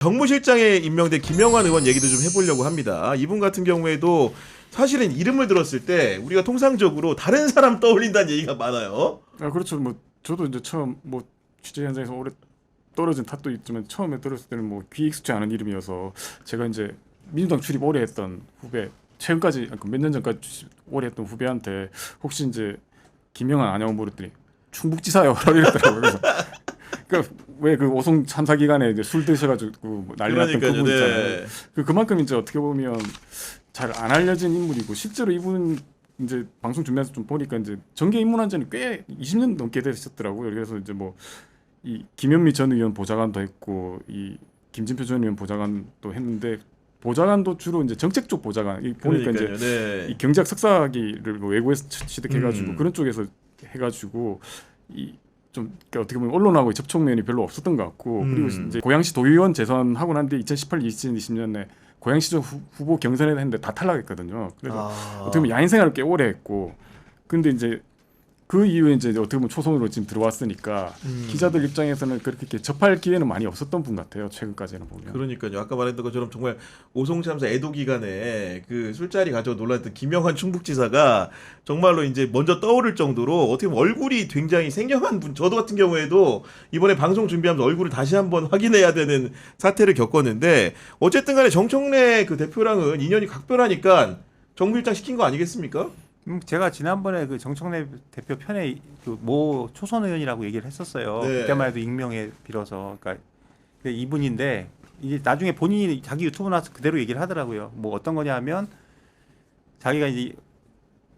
정무실장에 임명된 김영환 의원 얘기도 좀 해보려고 합니다. 이분 같은 경우에도 사실은 이름을 들었을 때 우리가 통상적으로 다른 사람 떠올린다는 얘기가 많아요. 아 그렇죠. 뭐 저도 이제 처음 뭐 취재 현장에서 오래 떨어진 탓도 있지만 처음에 들었을 때는 뭐 귀 익숙지 않은 이름이어서 제가 이제 민주당 출입 오래 했던 후배 최근까지 몇 년 전까지 오래 했던 후배한테 혹시 이제 김영환 아냐고 물었더니 충북지사요 이랬더라고요. 그래서 그러니까 왜 그 오송 참사 기간에 이제 술 드셔가지고 뭐 난리 났던 그분 있잖아요. 그만큼 이제 어떻게 보면 잘 안 알려진 인물이고 실제로 이분 이제 방송 준비해서 좀 보니까 이제 정계 입문한 지는 꽤 20년 넘게 되셨더라고요. 그래서 이제 뭐 이 김현미 전 의원 보좌관도 했고 이 김진표 전 의원 보좌관도 했는데 보좌관도 주로 이제 정책 쪽 보좌관 보니까 그러니까요. 이제 네. 이 경제학 석사학위를 뭐 외국에서 취득해가지고 그런 쪽에서 해가지고 이 좀 그러니까 어떻게 보면 언론하고의 접촉면이 별로 없었던 것 같고 그리고 이제 고양시 도의원 재선하고 난 뒤에 2018, 2020년에 고양시장 후보 경선을 했는데 다 탈락했거든요. 그래서 어떻게 보면 야인 생활을 꽤 오래 했고 근데 이제 그 이후에 이제 어떻게 보면 초선으로 지금 들어왔으니까 기자들 입장에서는 그렇게 접할 기회는 많이 없었던 분 같아요. 최근까지는 보면. 그러니까요. 아까 말했던 것처럼 정말 오송 참사 애도 기간에 그 술자리 가지고 논란했던 김영환 충북지사가 정말로 이제 먼저 떠오를 정도로 어떻게 보면 얼굴이 굉장히 생경한 분. 저도 같은 경우에도 이번에 방송 준비하면서 얼굴을 다시 한번 확인해야 되는 사태를 겪었는데 어쨌든 간에 정청래 그 대표랑은 인연이 각별하니까 정무실장 시킨 거 아니겠습니까? 제가 지난번에 그 정청래 대표 편에 그 모 초선 의원이라고 얘기를 했었어요. 네. 그때만 해도 익명에 빌어서, 그러니까 이분인데 이제 나중에 본인이 자기 유튜브 나와서 그대로 얘기를 하더라고요. 뭐 어떤 거냐면 자기가 이제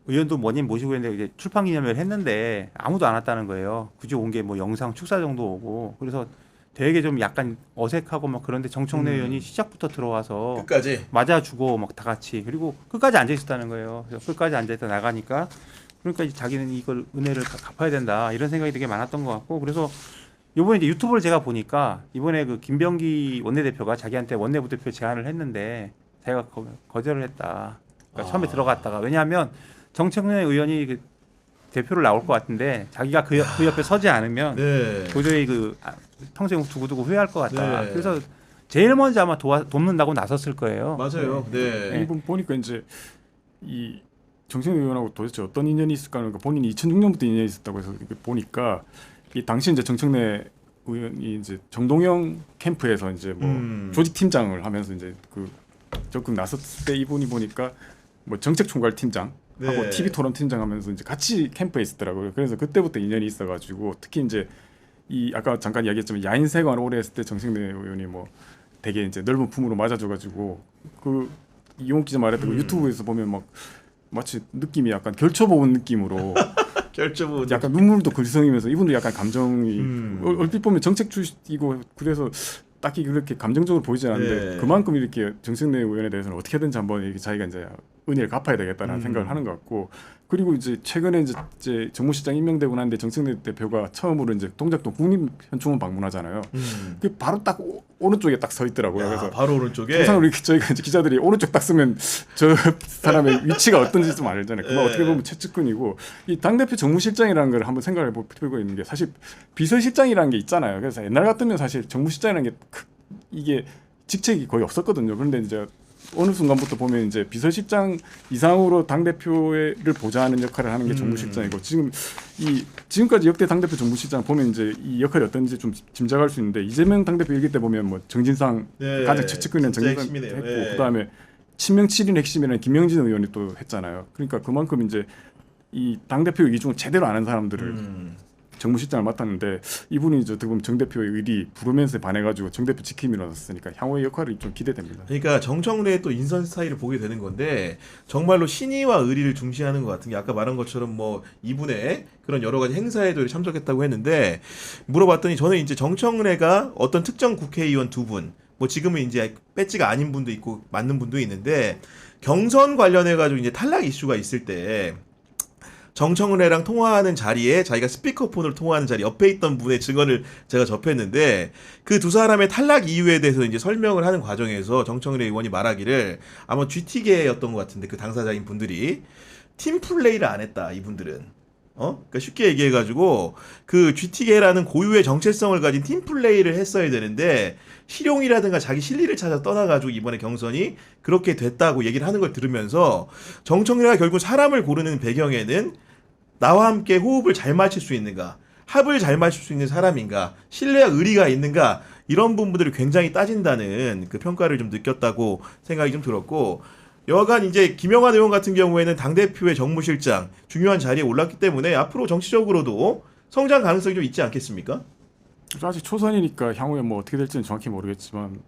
의원도 뭐님 모시고 했는데 이제 출판 기념회를 했는데 아무도 안 왔다는 거예요. 그저 온 게 뭐 영상 축사 정도 오고 그래서 되게 좀 약간 어색하고 막 그런데 정청래 의원이 시작부터 들어와서 끝까지. 맞아주고 막 다 같이 그리고 끝까지 앉아 있었다는 거예요. 그래서 끝까지 앉아 있다 나가니까 그러니까 이제 자기는 이걸 은혜를 갚아야 된다 이런 생각이 되게 많았던 것 같고 그래서 이번에 이제 유튜브를 제가 보니까 이번에 그 김병기 원내대표가 자기한테 원내부대표 제안을 했는데 자기가 거절을 했다. 그러니까 처음에 들어갔다가 왜냐하면 정청래 의원이 그 대표를 나올 것 같은데 자기가 그 옆에 서지 않으면 네. 도저히 그 평생 두고두고 후회할 것 같다. 네. 그래서 제일 먼저 아마 돕는다고 나섰을 거예요. 맞아요. 네. 이분 보니까 이제 이 정청래 의원하고 도대체 어떤 인연이 있을까 하는 거 본인이 2006년부터 인연이 있었다고 해서 이렇게 보니까 이 당시 이제 정청래 의원이 이제 정동영 캠프에서 이제 뭐 조직 팀장을 하면서 이제 그 적극 나섰을 때 이분이 보니까 뭐 정책 총괄 팀장 하고 네. TV 토론 팀장 하면서 이제 같이 캠프에 있었더라고요. 그래서 그때부터 인연이 있어가지고 특히 이제 이 아까 잠깐 이야기했지만 야인 생활 오래 했을 때 정청래 의원이 뭐 되게 이제 넓은 품으로 맞아줘가지고 그 이용욱 기자 말했던 거 유튜브에서 보면 막 마치 느낌이 약간 결쳐본 느낌으로 결정은 약간 눈물도 글썽이면서 이분도 약간 감정이 얼핏 보면 정책 출신이고 그래서 딱히 그렇게 감정적으로 보이지 않는데 네. 그만큼 이렇게 정청래 의원에 대해서는 어떻게든지 한번 이렇게 자기가 이제 은혜를 갚아야 되겠다는 생각을 하는 것 같고 그리고 이제 최근에 이제 정무실장 임명되고 난데 정청래 대표가 처음으로 이제 동작동 국립현충원 방문하잖아요. 그 바로 딱 오른쪽에 딱 서 있더라고요. 그래서 바로 오른쪽에 통상 우리 저희가 이제 기자들이 오른쪽 딱 쓰면 저 사람의 위치가 어떤지 좀 알잖아요. 그거 네. 어떻게 보면 최측근이고 이 당대표 정무실장이라는 걸 한번 생각해 볼 필요가 있는 게 사실 비서실장이라는 게 있잖아요. 그래서 옛날 같으면 사실 정무실장이라는 게 이게 직책이 거의 없었거든요. 그런데 이제 어느 순간부터 보면 이제 비서실장 이상으로 당 대표를 보좌하는 역할을 하는 게 정무실장이고 지금까지 역대 당 대표 정무실장 보면 이제 이 역할이 어떤지 좀 짐작할 수 있는데 이재명 당 대표 일기 때 보면 뭐 정진상 네, 가장 최측근인 진짜 정진상 핵심이네요. 했고 네. 그다음에 친명 7인 핵심이라는 김영진 의원이 또 했잖아요. 그러니까 그만큼 이제 이 당 대표 이중을 제대로 아는 사람들을 정무실장을 맡았는데 이분이 이제 어떻게 보면 정 대표의 의리 부르면서 반해가지고 정 대표 지킴이 일어났으니까 향후의 역할이 좀 기대됩니다. 그러니까 정청래의 또 인선 스타일을 보게 되는 건데 정말로 신의와 의리를 중시하는 것 같은 게 아까 말한 것처럼 뭐 이분의 그런 여러 가지 행사에도 참석했다고 했는데 물어봤더니 저는 이제 정청래가 어떤 특정 국회의원 두 분, 뭐 지금은 이제 배지가 아닌 분도 있고 맞는 분도 있는데 경선 관련해 가지고 이제 탈락 이슈가 있을 때. 정청래랑 통화하는 자리에 자기가 스피커폰으로 통화하는 자리 옆에 있던 분의 증언을 제가 접했는데 그 두 사람의 탈락 이유에 대해서 이제 설명을 하는 과정에서 정청래 의원이 말하기를 아마 GT계였던 것 같은데 그 당사자인 분들이 팀 플레이를 안 했다 이분들은 그러니까 쉽게 얘기해가지고 그 GT계라는 고유의 정체성을 가진 팀 플레이를 했어야 되는데 실용이라든가 자기 실리를 찾아 떠나가지고 이번에 경선이 그렇게 됐다고 얘기를 하는 걸 들으면서 정청래가 결국 사람을 고르는 배경에는 나와 함께 호흡을 잘 맞출 수 있는가, 합을 잘 맞출 수 있는 사람인가, 신뢰와 의리가 있는가, 이런 부분들을 굉장히 따진다는 그 평가를 좀 느꼈다고 생각이 좀 들었고, 여하간 이제 김영환 의원 같은 경우에는 당대표의 정무실장 중요한 자리에 올랐기 때문에 앞으로 정치적으로도 성장 가능성이 좀 있지 않겠습니까? 아직 초선이니까 향후에 뭐 어떻게 될지는 정확히 모르겠지만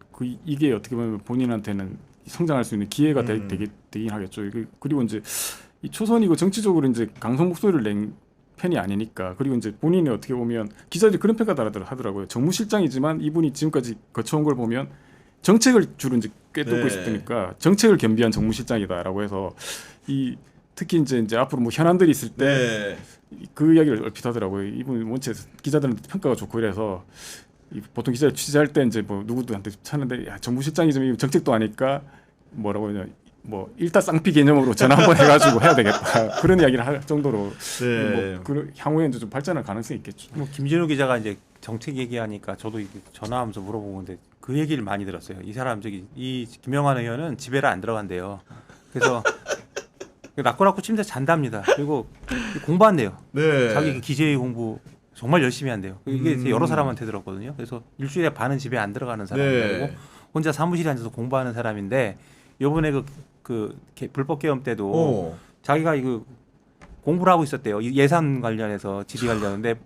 이게 어떻게 보면 본인한테는 성장할 수 있는 기회가 되긴 하겠죠. 그리고 이제 이 초선이고 정치적으로 이제 강성 목소리를 낸 편이 아니니까. 그리고 이제 본인이 어떻게 보면 기자들이 그런 평가를 하더라고요. 정무실장이지만 이분이 지금까지 거쳐온 걸 보면 정책을 주로 이제 꿰뚫고 네. 있었으니까 정책을 겸비한 정무실장이다라고 해서 특히 이제 앞으로 뭐 현안들이 있을 때 그 이야기를 얼핏 하더라고요. 이분 원체 기자들한테 평가가 좋고 이래서 보통 기자를 취재할 때 이제 뭐 누구한테 찾는데 야, 정무실장이지만 정책도 아니까 뭐라고 하냐 뭐 일타쌍피 개념으로 전화 한번 해가지고 해야 되겠다 그런 이야기를 할 정도로 뭐 향후에 이제 좀 발전할 가능성이 있겠죠. 뭐 김진우 기자가 이제 정책 얘기하니까 저도 전화하면서 물어보는데 그 얘기를 많이 들었어요. 이 사람 이 김영환 의원은 집에를 안 들어간대요. 그래서 낳고 침대 잔답니다. 그리고 공부한대요. 자기 기재위 공부 정말 열심히 한대요. 이게 여러 사람한테 들었거든요. 그래서 일주일에 반은 집에 안 들어가는 사람이고 혼자 사무실에 앉아서 공부하는 사람인데 이번에 그 불법 계엄 때도 자기가 이거 공부를 하고 있었대요. 예산 관련해서 질의 관련인데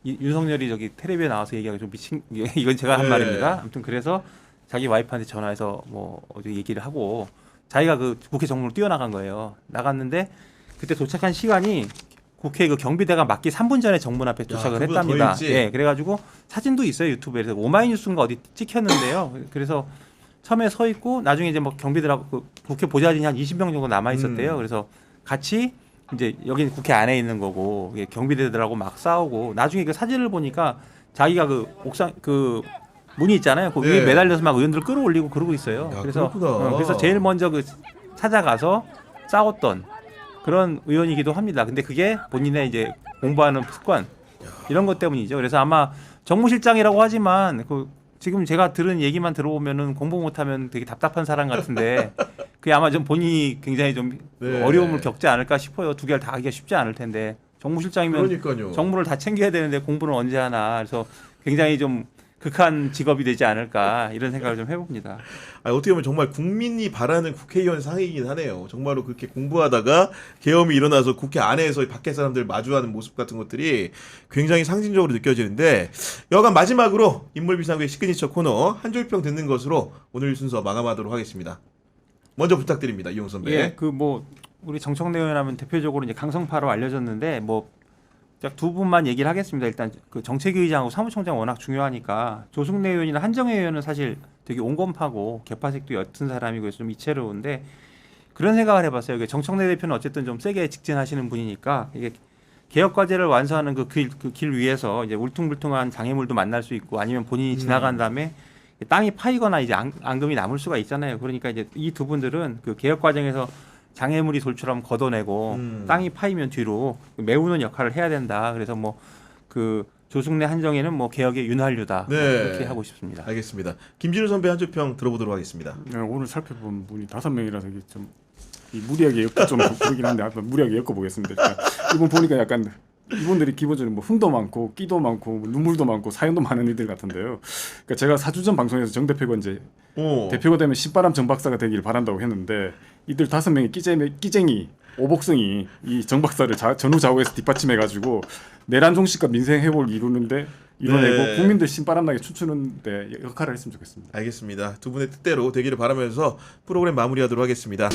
윤석열이 저기 텔레비에 나와서 얘기하기 좀 미친 이건 제가 한 말입니다. 아무튼 그래서 자기 와이프한테 전화해서 뭐 어디 얘기를 하고 자기가 그 국회 정문으로 뛰어나간 거예요. 나갔는데 그때 도착한 시간이 국회 그 경비대가 맞기 3분 전에 정문 앞에 도착을 했답니다. 예, 그래가지고 사진도 있어요 유튜브에서 오마이뉴스인가 어디 찍혔는데요. 그래서 처음에 서 있고 나중에 이제 뭐 경비들하고 그 국회 보좌진이 한 20명 정도 남아 있었대요. 그래서 같이 이제 여기는 국회 안에 있는 거고 경비대들하고 막 싸우고 나중에 그 사진을 보니까 자기가 그 옥상 그 문이 있잖아요. 그 위에 매달려서 막 의원들을 끌어올리고 그러고 있어요. 그래서 제일 먼저 그 찾아가서 싸웠던 그런 의원이기도 합니다. 근데 그게 본인의 이제 공부하는 습관 이런 것 때문이죠. 그래서 아마 정무실장이라고 하지만 그 지금 제가 들은 얘기만 들어보면은 공부 못하면 되게 답답한 사람 같은데 그게 아마 좀 본인이 굉장히 좀 어려움을 겪지 않을까 싶어요. 두 개를 다 하기가 쉽지 않을 텐데 정무실장이면 정무를 다 챙겨야 되는데 공부는 언제 하나. 그래서 굉장히 좀 극한 직업이 되지 않을까 이런 생각을 좀 해봅니다. 어떻게 보면 정말 국민이 바라는 국회의원 상이긴 하네요. 정말로 그렇게 공부하다가 계엄이 일어나서 국회 안에서 밖에 사람들 마주하는 모습 같은 것들이 굉장히 상징적으로 느껴지는데 여간 마지막으로 인물비상구의 시그니처 코너 한 줄평 듣는 것으로 오늘 순서 마감하도록 하겠습니다. 먼저 부탁드립니다. 이용 선배. 예, 그 뭐 우리 정청래 의원 하면 대표적으로 이제 강성파로 알려졌는데 뭐 두 분만 얘기를 하겠습니다. 일단 그 정책위의장하고 사무총장 워낙 중요하니까 조승래 의원이나 한정혜 의원은 사실 되게 온건파고 개파색도 옅은 사람이고 해서 좀 이채로운데 그런 생각을 해봤어요. 정청래 대표는 어쨌든 좀 세게 직진하시는 분이니까 이게 개혁 과제를 완수하는 그 길 위에서 이제 울퉁불퉁한 장애물도 만날 수 있고 아니면 본인이 지나간 다음에 땅이 파이거나 이제 앙금이 남을 수가 있잖아요. 그러니까 이제 이 두 분들은 그 개혁 과정에서 장애물이 돌처럼 걷어내고 땅이 파이면 뒤로 메우는 역할을 해야 된다. 그래서 뭐 그 조승래 한정혜는 뭐 개혁의 윤활유다. 그렇게 하고 싶습니다. 알겠습니다. 김진우 선배 한 줄평 들어보도록 하겠습니다. 오늘 살펴본 분이 5명이라서 이게 좀 무리하게 좀 그러긴 한데 한번 무리하게 엮어보겠습니다. 이분 보니까 약간 이분들이 기본적으로 뭐 흥도 많고 끼도 많고 뭐 눈물도 많고 사연도 많은 이들 같은데요. 그러니까 제가 4주 전 방송에서 정 대표가 이제 대표가 되면 신바람 정 박사가 되길 바란다고 했는데 이들 5명이 끼쟁이 오복성이 이 정 박사를 전후좌우에서 뒷받침해가지고 내란 종식과 민생 회복을 이뤄내고 국민들 신바람나게 춤추는데 역할을 했으면 좋겠습니다. 알겠습니다. 두 분의 뜻대로 되기를 바라면서 프로그램 마무리하도록 하겠습니다.